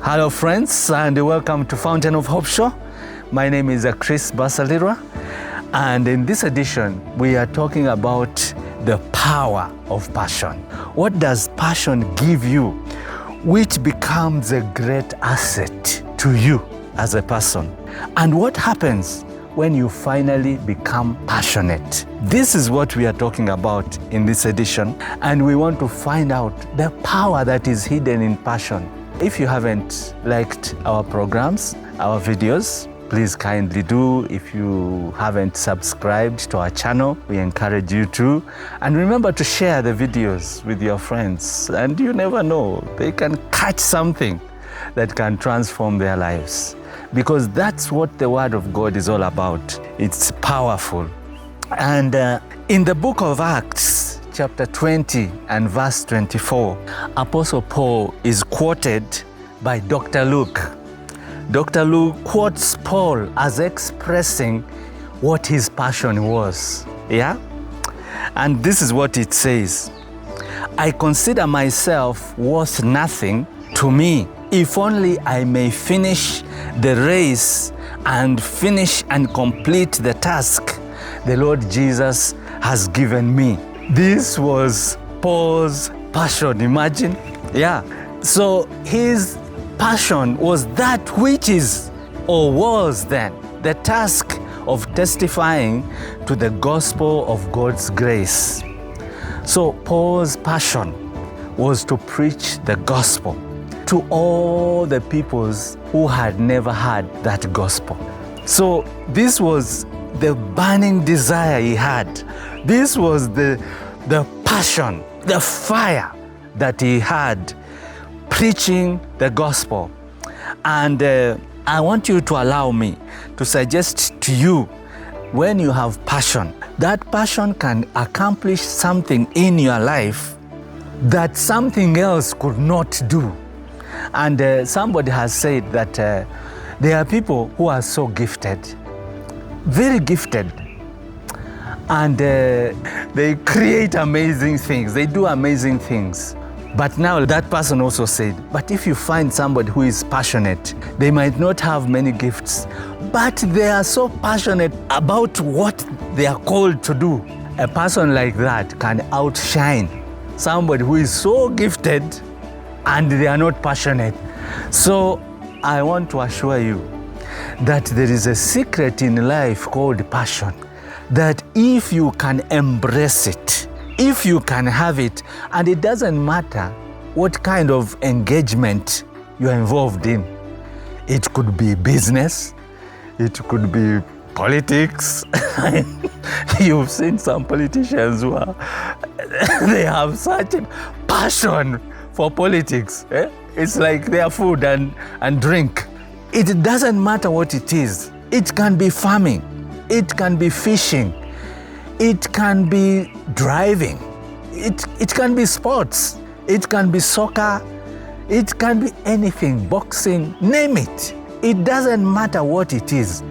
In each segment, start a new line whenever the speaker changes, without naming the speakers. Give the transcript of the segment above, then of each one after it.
Hello friends, and welcome to Fountain of Hope Show. My name is Chris Basalirwa, and in this edition we are talking about the power of passion. What does passion give you, which becomes a great asset to you as a person? And what happens when you finally become passionate? This is what we are talking about in this edition, and we want to find out the power that is hidden in passion. If you haven't liked our programs, our videos, please kindly do. If you haven't subscribed to our channel, we encourage you to. And remember to share the videos with your friends. And you never know, they can catch something that can transform their lives. Because that's what the Word of God is all about. It's powerful. And in the book of Acts, chapter 20 and verse 24, Apostle Paul is quoted by Dr. Luke. Dr. Luke quotes Paul as expressing what his passion was. Yeah? And this is what it says. I consider myself worth nothing to me, if only I may finish the race and finish and complete the task the Lord Jesus has given me. This was Paul's passion, imagine? Yeah. So his passion was that which is, or was then, the task of testifying to the gospel of God's grace. So Paul's passion was to preach the gospel to all the peoples who had never heard that gospel. So this was the burning desire he had. This was the passion, the fire that he had preaching the gospel. And I want you to allow me to suggest to you, when you have passion, that passion can accomplish something in your life that something else could not do. And somebody has said that there are people who are so gifted, very gifted, and they create amazing things, they do amazing things. But now that person also said, but if you find somebody who is passionate, they might not have many gifts, but they are so passionate about what they are called to do. A person like that can outshine somebody who is so gifted and they are not passionate. So I want to assure you that there is a secret in life called passion, that if you can embrace it, if you can have it, and it doesn't matter what kind of engagement you're involved in. It could be business, it could be politics. You've seen some politicians who are, they have such a passion for politics. It's like their food and drink. It doesn't matter what it is. It can be farming, it can be fishing, it can be driving, it can be sports, it can be soccer, it can be anything, boxing, name it. It doesn't matter what it is.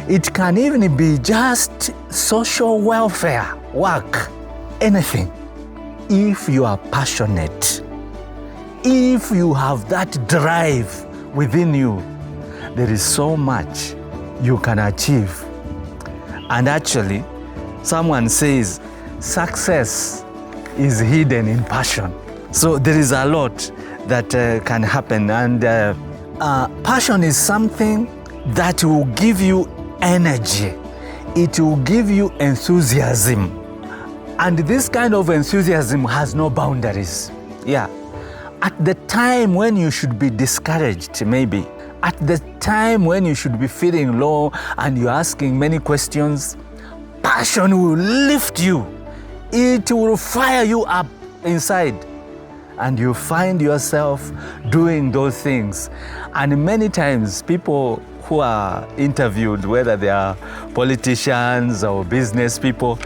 It can even be just social welfare work, anything. If you are passionate, if you have that drive within you, there is so much you can achieve. And actually, someone says success is hidden in passion. So there is a lot that can happen. And passion is something that will give you energy. It will give you enthusiasm. And this kind of enthusiasm has no boundaries. Yeah. At the time when you should be discouraged, maybe, at the time when you should be feeling low and you're asking many questions, passion will lift you. It will fire you up inside. And you find yourself doing those things. And many times people who are interviewed, whether they are politicians or business people,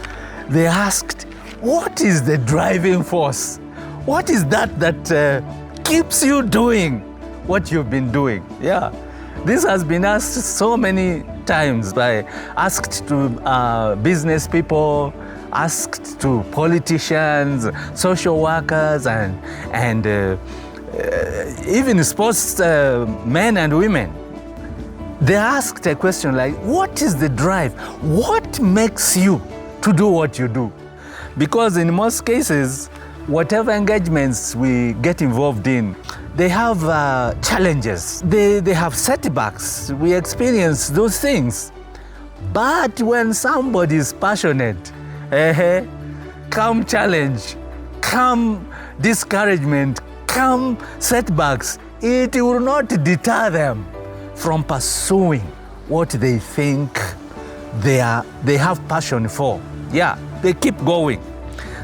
they asked, what is the driving force? What is that keeps you doing what you've been doing? Yeah, this has been asked so many times, asked to business people, asked to politicians, social workers, and even sports men and women, they asked a question like, what is the drive? What makes you to do what you do? Because in most cases, whatever engagements we get involved in, they have challenges, they have setbacks, we experience those things. But when somebody is passionate, come challenge, come discouragement, come setbacks, it will not deter them from pursuing what they think they have passion for. Yeah, they keep going.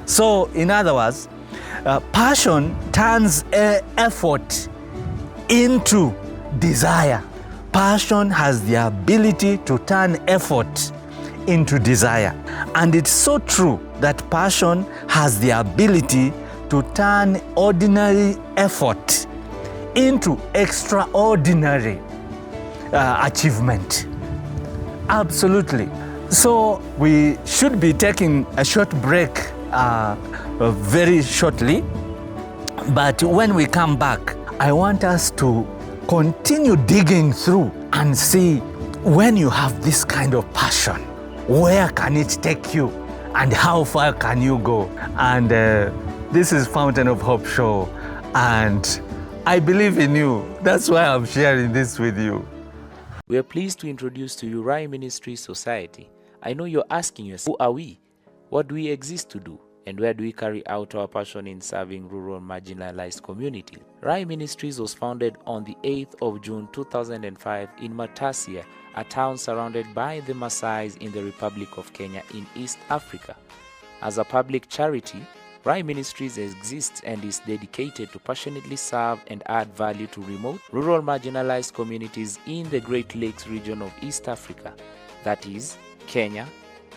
So in other words, passion turns effort into desire. Passion has the ability to turn effort into desire. And it's so true that passion has the ability to turn ordinary effort into extraordinary achievement. Absolutely. So we should be taking a short break very shortly. But when we come back, I want us to continue digging through and see, when you have this kind of passion, where can it take you and how far can you go? And this is Fountain of Hope Show, and I believe in you. That's why I'm sharing this with you.
We are pleased to introduce to you Rai Ministry Society. I know you're asking yourself, who are we? What do we exist to do? And where do we carry out our passion in serving rural marginalized communities? Rai Ministries was founded on the 8th of June 2005 in Matasia, a town surrounded by the Maasais in the Republic of Kenya in East Africa. As a public charity, Rai Ministries exists and is dedicated to passionately serve and add value to remote, rural marginalized communities in the Great Lakes region of East Africa, that is, Kenya,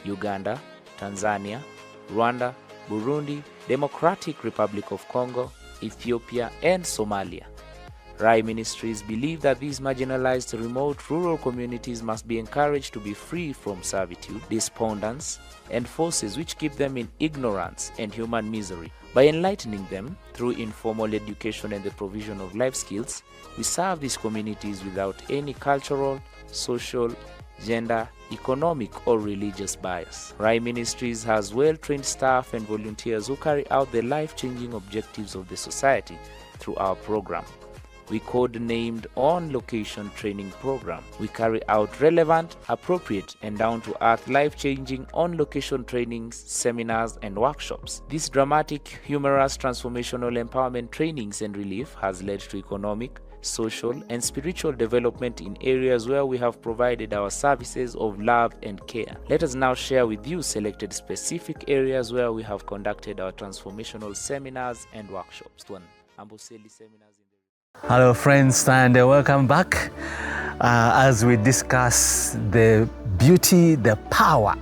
Uganda, Tanzania, Rwanda, Burundi, Democratic Republic of Congo, Ethiopia, and Somalia. Rai Ministries believe that these marginalized remote rural communities must be encouraged to be free from servitude, despondence, and forces which keep them in ignorance and human misery. By enlightening them through informal education and the provision of life skills, we serve these communities without any cultural, social, gender, economic, or religious bias. Rai Ministries has well-trained staff and volunteers who carry out the life-changing objectives of the society through our program. We codenamed On-Location Training Program. We carry out relevant, appropriate, and down-to-earth life-changing on-location trainings, seminars, and workshops. This dramatic, humorous, transformational empowerment trainings and relief has led to economic, social, and spiritual development in areas where we have provided our services of love and care. Let us now share with you selected specific areas where we have conducted our transformational seminars and workshops.
Hello friends, and welcome back as we discuss the beauty, the power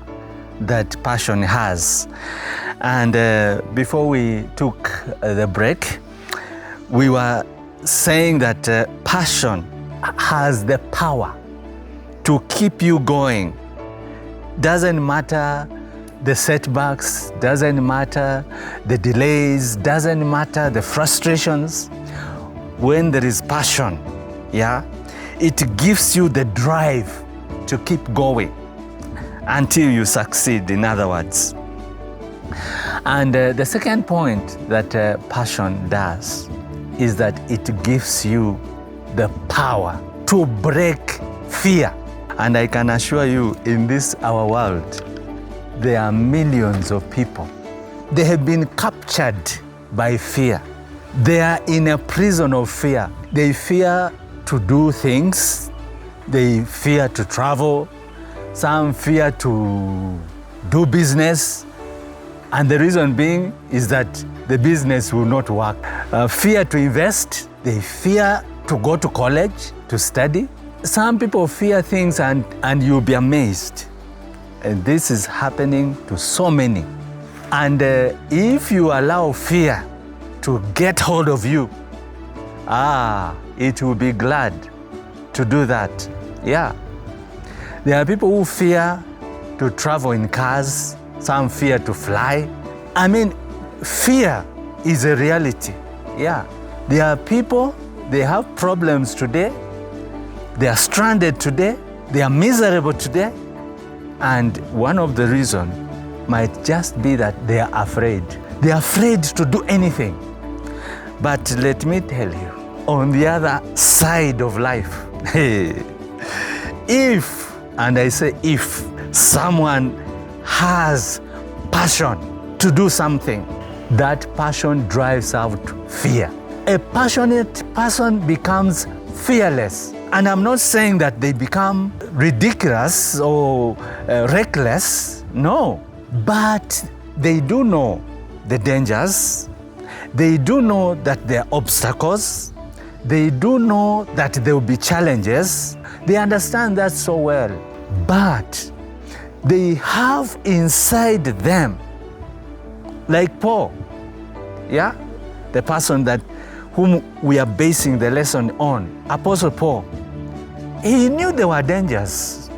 that passion has. And before we took the break, we were saying that passion has the power to keep you going. Doesn't matter the setbacks, doesn't matter the delays, doesn't matter the frustrations. When there is passion, it gives you the drive to keep going until you succeed, in other words. And the second point that passion does is that it gives you the power to break fear. And I can assure you, in this our world, there are millions of people. They have been captured by fear. They are in a prison of fear. They fear to do things. They fear to travel. Some fear to do business. And the reason being is that the business will not work. Fear to invest. They fear to go to college to study. Some people fear things and you'll be amazed. And this is happening to so many. And if you allow fear to get hold of you, it will be glad to do that. Yeah. There are people who fear to travel in cars. Some fear to fly. I mean, fear is a reality. Yeah. There are people, they have problems today, they are stranded today, they are miserable today, and one of the reasons might just be that they are afraid. They are afraid to do anything. But let me tell you, on the other side of life, if, and I say if, someone has passion to do something, that passion drives out fear. A passionate person becomes fearless. And I'm not saying that they become ridiculous or reckless, no. But they do know the dangers. They do know that there are obstacles. They do know that there will be challenges. They understand that so well. But they have inside them, like Paul, yeah? The person that whom we are basing the lesson on, Apostle Paul. He knew there were dangers,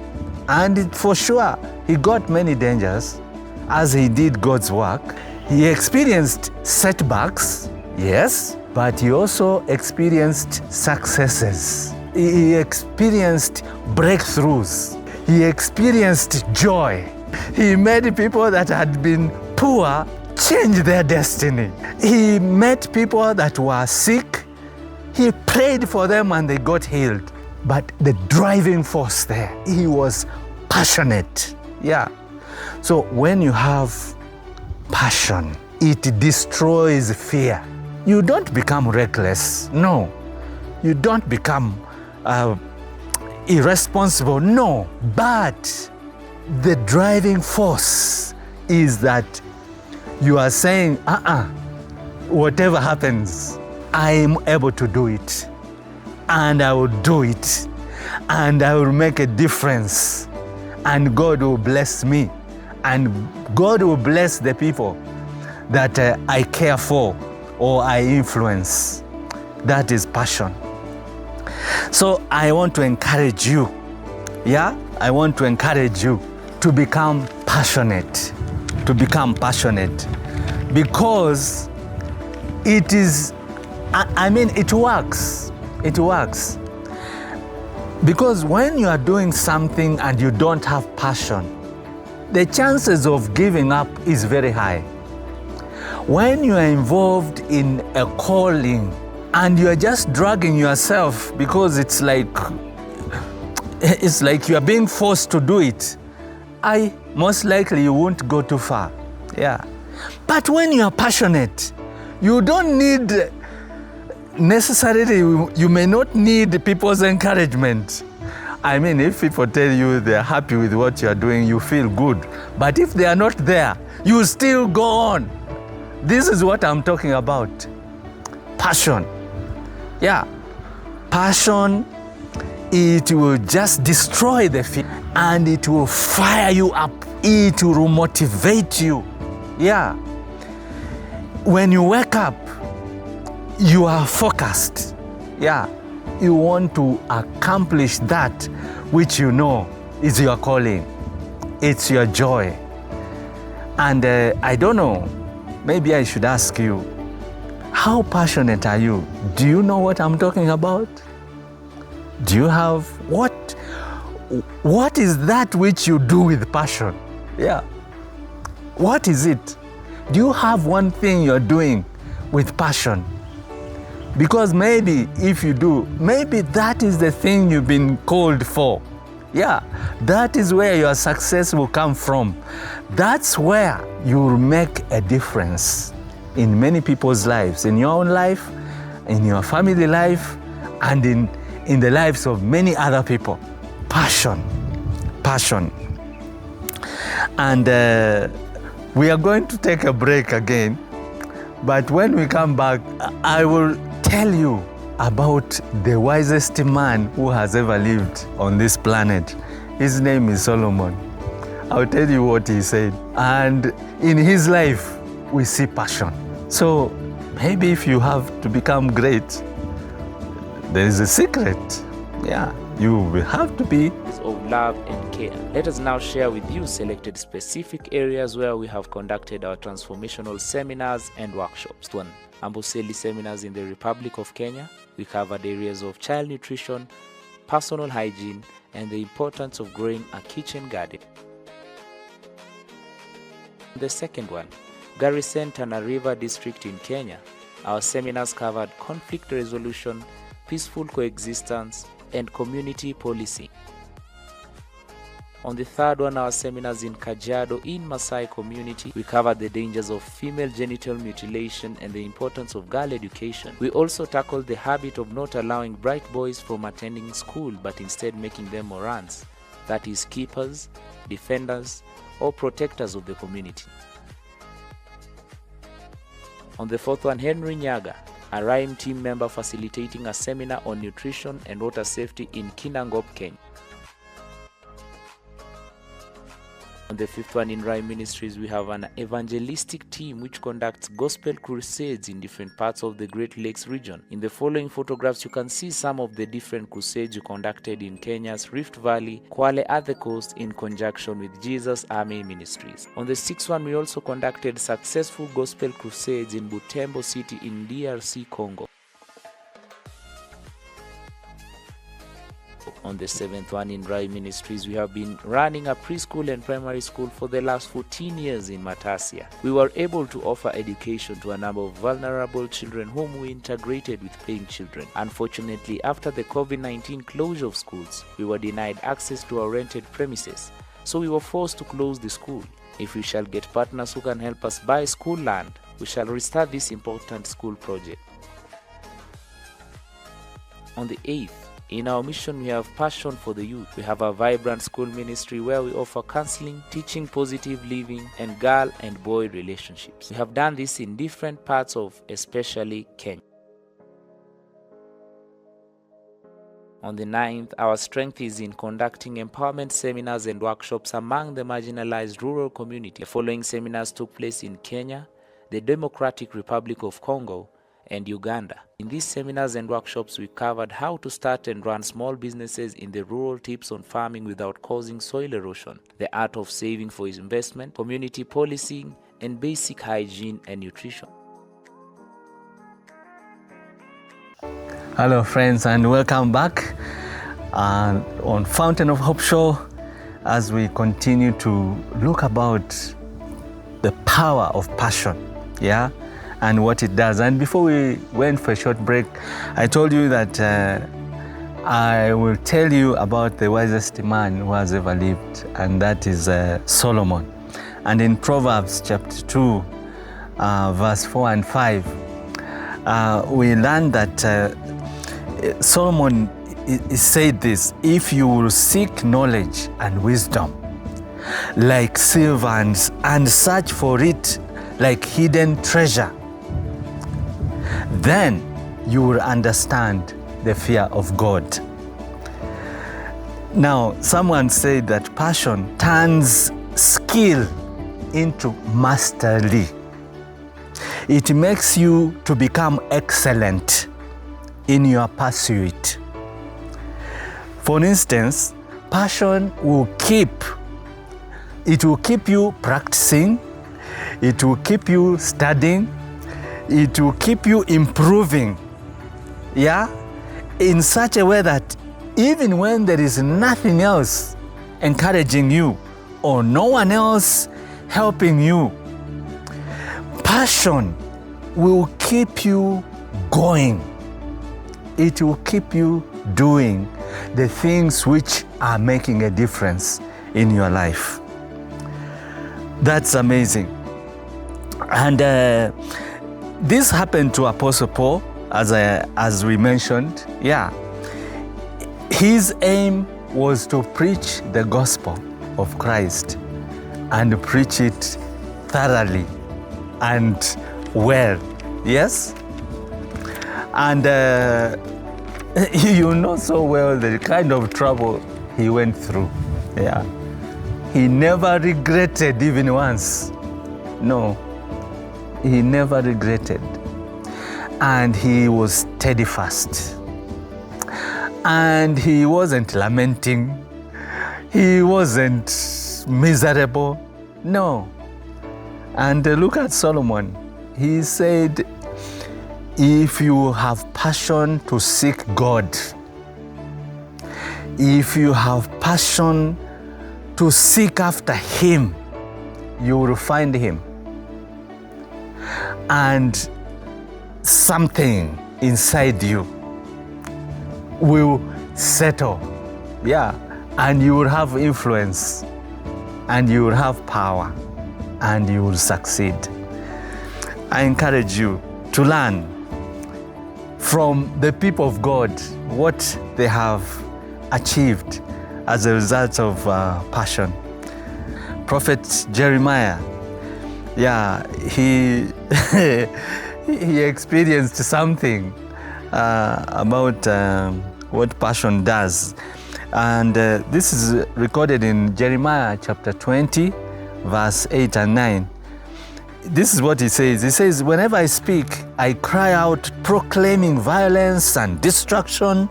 and for sure he got many dangers as he did God's work. He experienced setbacks, yes, but he also experienced successes. He experienced breakthroughs. He experienced joy. He made people that had been poor change their destiny. He met people that were sick. He prayed for them and they got healed. But the driving force there, he was passionate. Yeah. So when you have passion, it destroys fear. You don't become reckless. No. You don't become irresponsible. No. But the driving force is that you are saying, whatever happens, I am able to do it. And I will do it. And I will make a difference. And God will bless me. And God will bless the people that I care for or I influence. That is passion. So I want to encourage you. Yeah? I want to encourage you to become passionate. To become passionate. Because it is, it works. It works. Because when you are doing something and you don't have passion, the chances of giving up is very high. When you are involved in a calling and you are just dragging yourself because it's like you are being forced to do it, most likely you won't go too far. Yeah. But when you are passionate, you don't need necessarily, you may not need people's encouragement. If people tell you they're happy with what you're doing, you feel good. But if they are not there, you still go on. This is what I'm talking about. Passion. Yeah. Passion, it will just destroy the fear and it will fire you up. It will motivate you. Yeah. When you wake up, you are focused. Yeah. You want to accomplish that which you know is your calling. It's your joy. And I don't know, maybe I should ask you, how passionate are you? Do you know what I'm talking about? Do you have, what is that which you do with passion? Yeah. What is it? Do you have one thing you're doing with passion? Because maybe if you do, maybe that is the thing you've been called for. Yeah, that is where your success will come from. That's where you will make a difference in many people's lives, in your own life, in your family life, and in the lives of many other people. Passion. Passion. And we are going to take a break again. But when we come back, I will tell you about the wisest man who has ever lived on this planet. His name is Solomon. I'll tell you what he said. And in his life, we see passion. So maybe if you have to become great, there is a secret. Yeah, you will have to be
love and care. Let us now share with you selected specific areas where we have conducted our transformational seminars and workshops. 1. Amboseli seminars in the Republic of Kenya. We covered areas of child nutrition, personal hygiene, and the importance of growing a kitchen garden. The second one, Garissa, Tana River District in Kenya. Our seminars covered conflict resolution, peaceful coexistence, and community policing. On the third one, our seminars in Kajiado in Maasai community, we covered the dangers of female genital mutilation and the importance of girl education. We also tackled the habit of not allowing bright boys from attending school but instead making them morans, that is, keepers, defenders, or protectors of the community. On the fourth one, Henry Nyaga, a RIME team member facilitating a seminar on nutrition and water safety in Kinangop, Kenya. On the fifth one, in RIME Ministries, we have an evangelistic team which conducts gospel crusades in different parts of the Great Lakes region. In the following photographs, you can see some of the different crusades you conducted in Kenya's Rift Valley, Kwale at the coast in conjunction with Jesus Army Ministries. On the sixth one, we also conducted successful gospel crusades in Butembo City in DRC Congo. On the seventh one, in RIME Ministries, we have been running a preschool and primary school for the last 14 years in Matasia. We were able to offer education to a number of vulnerable children whom we integrated with paying children. Unfortunately, after the COVID-19 closure of schools, we were denied access to our rented premises, so we were forced to close the school. If we shall get partners who can help us buy school land, we shall restart this important school project. On the 8th, in our mission, we have passion for the youth. We have a vibrant school ministry where we offer counseling, teaching positive living, and girl and boy relationships. We have done this in different parts of especially Kenya. On the 9th, our strength is in conducting empowerment seminars and workshops among the marginalized rural community. The following seminars took place in Kenya, the Democratic Republic of Congo, and Uganda. In these seminars and workshops, we covered how to start and run small businesses in the rural, tips on farming without causing soil erosion, the art of saving for investment, community policing, and basic hygiene and nutrition.
Hello friends, and welcome back on Fountain of Hope Show as we continue to look about the power of passion, and what it does. And before we went for a short break, I told you that I will tell you about the wisest man who has ever lived, and that is Solomon. And in Proverbs chapter 2, verse 4 and 5, we learn that Solomon said this: if you will seek knowledge and wisdom like silver and search for it like hidden treasure, then you will understand the fear of God. Now, someone said that passion turns skill into mastery. It makes you to become excellent in your pursuit. For instance, passion will keep you practicing, it will keep you studying, it will keep you improving, in such a way that even when there is nothing else encouraging you or no one else helping you, passion will keep you going. It will keep you doing the things which are making a difference in your life. That's amazing. And this happened to Apostle Paul, as we mentioned. His aim was to preach the gospel of Christ and preach it thoroughly and well. Yes? And you know so well the kind of trouble he went through. He never regretted even once. No. He never regretted, and he was steadfast, and he wasn't lamenting. He wasn't miserable. No. And look at Solomon. He said, if you have passion to seek God, if you have passion to seek after Him, you will find Him. And something inside you will settle. Yeah. And you will have influence, and you will have power, and you will succeed. I encourage you to learn from the people of God what they have achieved as a result of passion. Prophet Jeremiah, he he experienced something about what passion does. And this is recorded in Jeremiah chapter 20, verse 8 and 9. This is what he says. He says, whenever I speak, I cry out proclaiming violence and destruction.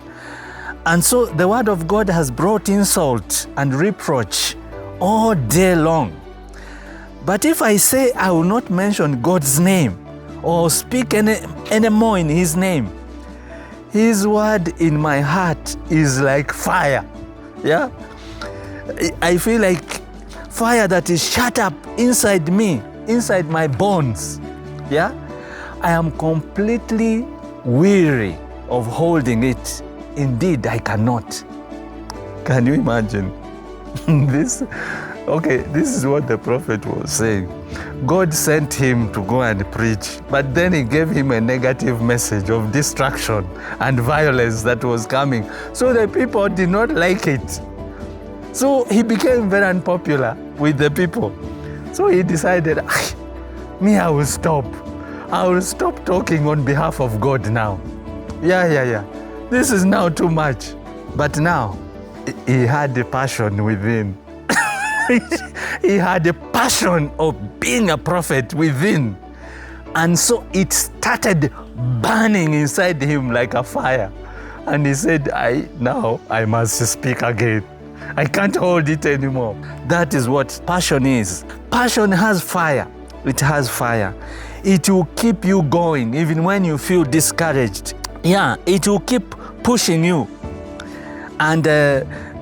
And so the word of God has brought insult and reproach all day long. But if I say I will not mention God's name or speak any more in His name, His word in my heart is like fire. Yeah? I feel like fire that is shut up inside me, inside my bones. Yeah? I am completely weary of holding it. Indeed, I cannot. Can you imagine this? Okay, this is what the prophet was saying. God sent him to go and preach, but then He gave him a negative message of destruction and violence that was coming. So the people did not like it. So he became very unpopular with the people. So he decided, I will stop. I will stop talking on behalf of God now. Yeah. This is now too much. But now, he had the passion within. He had a passion of being a prophet within. And so it started burning inside him like a fire. And he said, now I must speak again. I can't hold it anymore. That is what passion is. Passion has fire. It has fire. It will keep you going even when you feel discouraged. Yeah, it will keep pushing you. And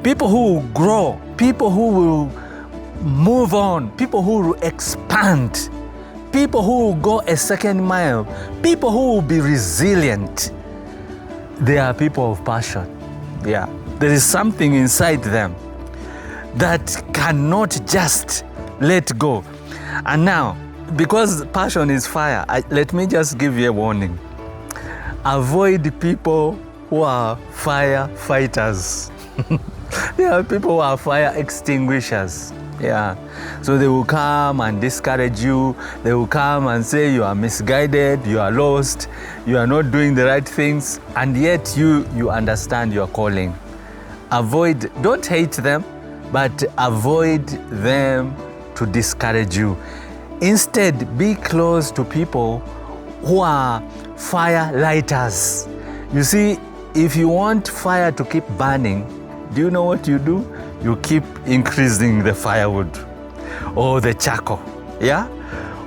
people who will grow, people who will move on, people who will expand, people who will go a second mile, people who will be resilient, they are people of passion. Yeah. There is something inside them that cannot just let go. And now, because passion is fire, let me just give you a warning. Avoid people who are fire fighters. There are people who are fire extinguishers. Yeah. So they will come and discourage you. They will come and say you are misguided, you are lost, you are not doing the right things, and yet you understand your calling. Avoid, don't hate them, but avoid them to discourage you. Instead, be close to people who are fire lighters. You see, if you want fire to keep burning, do you know what you do? You keep increasing the firewood or the charcoal, yeah?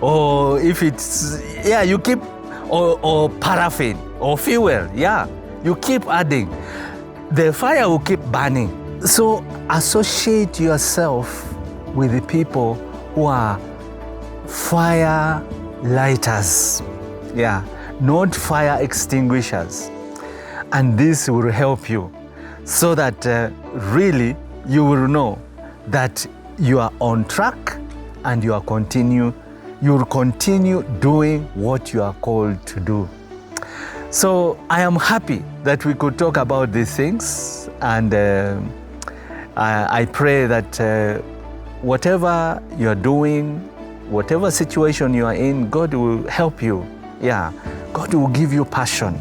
Or if it's, you keep, or paraffin or fuel, you keep adding. The fire will keep burning. So associate yourself with the people who are fire lighters, not fire extinguishers. And this will help you so that really you will know that you are on track and you will continue doing what you are called to do. So I am happy that we could talk about these things, and I pray that whatever you are doing, whatever situation you are in, God will help you. Yeah, God will give you passion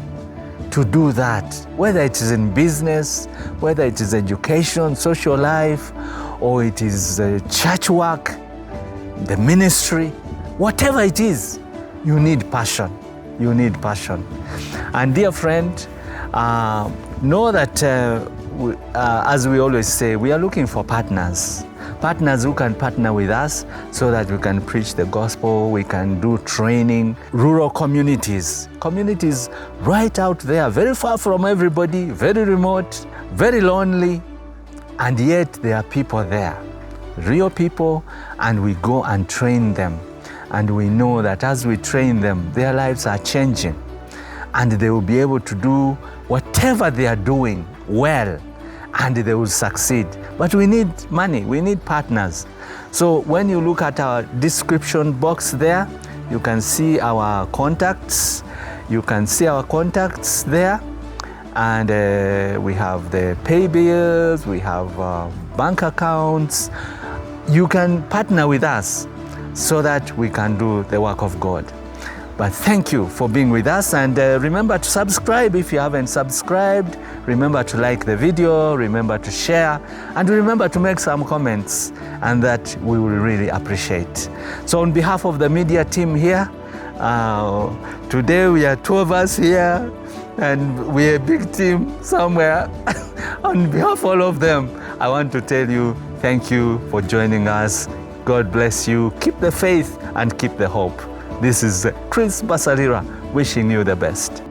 to do that, whether it is in business, whether it is education, social life, or it is church work, the ministry, whatever it is, you need passion. You need passion. And dear friend, know that as we always say, we are looking for partners. Partners who can partner with us so that we can preach the gospel, we can do training. Rural communities right out there, very far from everybody, very remote, very lonely, and yet there are people there, real people, and we go and train them. And we know that as we train them, their lives are changing, and they will be able to do whatever they are doing well, and they will succeed. But we need money, we need partners. So when you look at our description box there, you can see our contacts. You can see our contacts there. And we have the pay bills, we have bank accounts. You can partner with us so that we can do the work of God. But thank you for being with us, and remember to subscribe if you haven't subscribed. Remember to like the video, remember to share, and remember to make some comments, and that we will really appreciate. So on behalf of the media team here, today we are 2 of us here, and we're a big team somewhere. On behalf of all of them, I want to tell you thank you for joining us. God bless you. Keep the faith and keep the hope. This is Chris Basalirwa wishing you the best.